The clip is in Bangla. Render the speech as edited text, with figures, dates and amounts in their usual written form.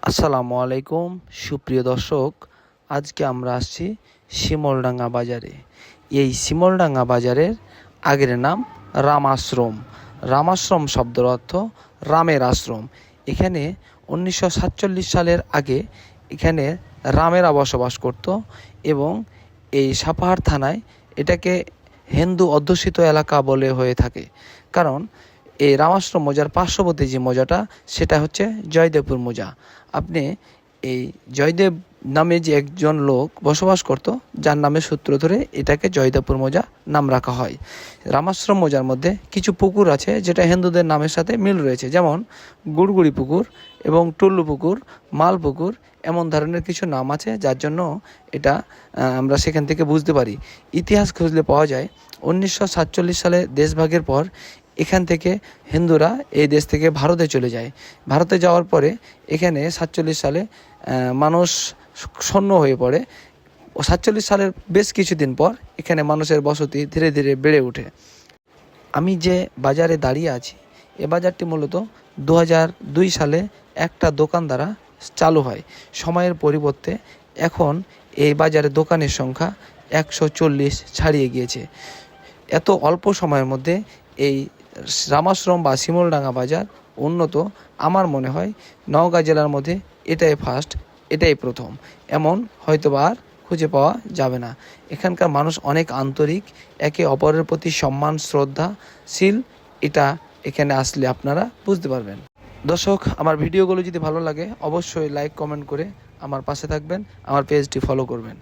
আসসালামু আলাইকুম সুপ্রিয় দর্শক, আজকে আমরা আসছি শিমলডাঙ্গা বাজারে। এই শিমলডাঙ্গা বাজারের আগের নাম রামাশ্রম। রামাশ্রম শব্দের অর্থ রামের আশ্রম। এখানে 1947 সালের আগে এখানে রামেরা বসবাস করত এবং এই সাপাহার থানায় এটাকে হিন্দু অধ্যুষিত এলাকা বলে হয়ে থাকে। কারণ এই রামাশ্রম মৌজার পার্শ্ববর্তী যে মৌজাটা সেটা হচ্ছে জয়দেবপুর মৌজা। আপনি এই জয়দেব নামে যে একজন লোক বসবাস করত, যার নামে সূত্র ধরে এটাকে জয়দেবপুর মৌজা নাম রাখা হয়। রামাশ্রম মৌজার মধ্যে কিছু পুকুর আছে যেটা হিন্দুদের নামের সাথে মিল রয়েছে, যেমন গুড়গুড়ি পুকুর এবং টুল্লু পুকুর, মাল পুকুর, এমন ধরনের কিছু নাম আছে, যার জন্য এটা আমরা সেখান থেকে বুঝতে পারি। ইতিহাস খুঁজলে পাওয়া যায় 1947 সালে দেশভাগের পর এখান থেকে হিন্দুরা এই দেশ থেকে ভারতে চলে যায়। ভারতে যাওয়ার পরে এখানে 47 সালে মানুষ শূন্য হয়ে পড়ে। 47 সালের বেশ কিছুদিন পর এখানে মানুষের বসতি ধীরে ধীরে বেড়ে ওঠে। আমি যে বাজারে দাঁড়িয়ে আছি, এ বাজারটি মূলত 2002 সালে একটা দোকান দ্বারা চালু হয়। সময়ের পরিবর্তে এখন এই বাজারে দোকানের সংখ্যা 140 ছাড়িয়ে গিয়েছে। এত অল্প সময়ের মধ্যে এই রামাশ্রম বা শিমলডাঙ্গা বাজার উন্নত, আমার মনে হয় নওগাঁ জেলার মধ্যে এটাই ফার্স্ট, এটাই প্রথম। এমন হয়তোবা আর খুঁজে পাওয়া যাবে না। এখানকার মানুষ অনেক আন্তরিক, একে অপরের প্রতি সম্মান শ্রদ্ধাশীল। এটা এখানে আসলে আপনারা বুঝতে পারবেন। দর্শক, আমার ভিডিওগুলো যদি ভালো লাগে অবশ্যই লাইক কমেন্ট করে আমার পাশে থাকবেন, আমার পেজটি ফলো করবেন।